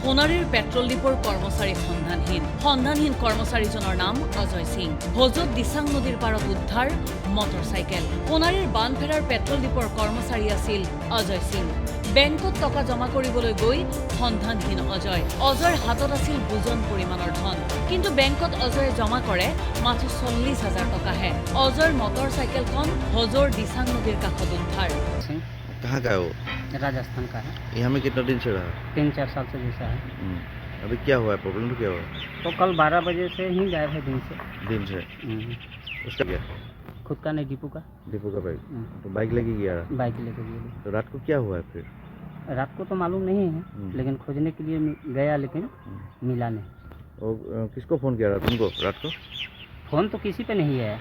সোণাৰীৰ পেট্ৰল ডিপোৰ কৰ্মচাৰী সন্ধানহীন কৰ্মচাৰীজনৰ নাম অজয় সিং। ভোজত দিচাং নদীৰ পাৰত উদ্ধাৰ মটৰচাইকেল। সোণাৰীৰ বানফেৰাৰ পেট্ৰল ডিপোৰ কৰ্মচাৰী আছিল অজয় সিং। বেংকত টকা জমা কৰিবলৈ গৈ সন্ধানহীন অজয়ৰ হাতত আছিল বুজন পৰিমাণৰ ধন, কিন্তু বেংকত অজয়ে জমা কৰে মাত্ৰ 40,000 টকাহে। অজয়ৰ মটৰচাইকেলখন ভোজৰ দিচাং নদীৰ কাষত উদ্ধাৰ। कहाँ का है वो? राजस्थान का है। यहाँ में कितना दिन से रहा? 3-4 साल से जैसा है। अभी क्या हुआ है? प्रॉब्लम तो क्या हुआ? तो कल 12 बजे से ही गायब है दिन से। उसका क्या? खुद का नहीं, डिपो का बाइक। तो बाइक लेके गया? बाइक लेके गया। तो रात को क्या हुआ है फिर? रात को तो मालूम नहीं है, लेकिन खोजने के लिए गया, लेकिन मिला नहीं। और किसको फ़ोन किया था तुमको रात को? फ़ोन तो किसी पे नहीं है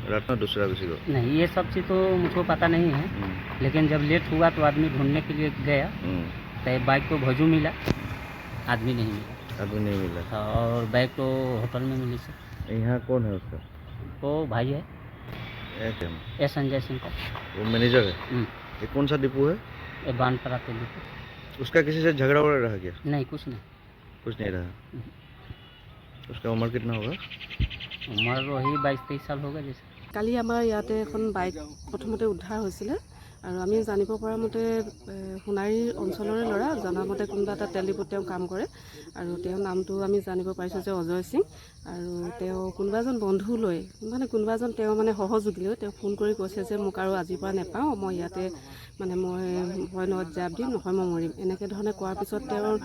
रात में दूसरा किसी को? नहीं, ये सब चीज़ तो मुझको पता नहीं है, लेकिन जब लेट हुआ तो आदमी ढूंढने के लिए गया, तो बाइक तो भोजू मिला, आदमी नहीं मिला। और बाइक तो होटल में मिली से। यहाँ कौन है उसका? वो भाई है, ए संजय सिंह का। वो मैनेजर है। ये कौन सा डिपो है? ये बानपरा के डिपो। उसका किसी से झगड़ा वगड़ा रहा क्या? नहीं, कुछ नहीं रहा। उसका उम्र कितना होगा? उम्र वही 22-23 साल होगा जैसे। কালি আমাৰ ইয়াতে এখন বাইক প্ৰথমতে উদ্ধাৰ হৈছিলে আৰু আমি জানিব পৰা মতে সোণাৰীৰ অঞ্চলৰে ল'ৰা, জনামতে কোনোবা এটা তেল ডিপোত তেওঁ কাম কৰে আৰু তেওঁৰ নামটো আমি জানিব পাৰিছোঁ যে অজয় সিং। আৰু তেওঁ কোনোবা এজন বন্ধু লৈ কোনোবা এজন তেওঁ সহযোগী লৈ তেওঁ ফোন কৰি কৈছে যে মোক আৰু আজিৰ পৰা নেপাওঁ, মই ইয়াতে মই ভয় নদ জাপ দিম, নহয় মই মৰিম, এনেকৈ ধৰণে কোৱাৰ পিছত তেওঁৰ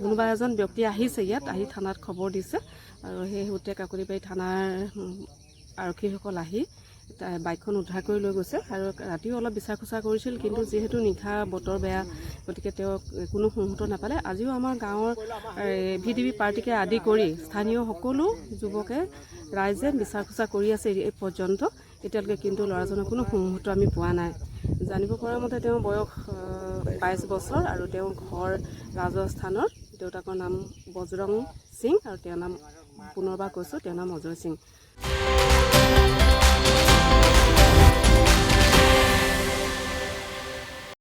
কোনোবা এজন ব্যক্তি আহিছে ইয়াত, আহি থানাত খবৰ দিছে আৰু সেই সূত্ৰে কাকতিবাৰী থানাৰ আৰক্ষীসকল আহি বাইকখন উদ্ধাৰ কৰি লৈ গৈছে। আৰু ৰাতিও অলপ বিচাৰ খোচাৰ কৰিছিল, কিন্তু যিহেতু নিশা বতৰ বেয়া, গতিকে তেওঁক কোনো মুহূৰ্ত নাপালে। আজিও আমাৰ গাঁৱৰ VDB পাৰ্টিকে আদি কৰি স্থানীয় সকলো যুৱকে ৰাইজে বিচাৰ খোচা কৰি আছে এই পৰ্যন্ত। এতিয়ালৈকে কিন্তু ল'ৰাজনৰ কোনো মুহূৰ্ত আমি পোৱা নাই। জানিব পৰা মতে তেওঁৰ বয়স 22 বছৰ আৰু তেওঁৰ ঘৰ ৰাজস্থানৰ। দেউতাকৰ নাম বজৰং সিং আৰু তেওঁৰ নাম পুনৰবাৰ কৈছোঁ, তেওঁৰ নাম অজয় সিং।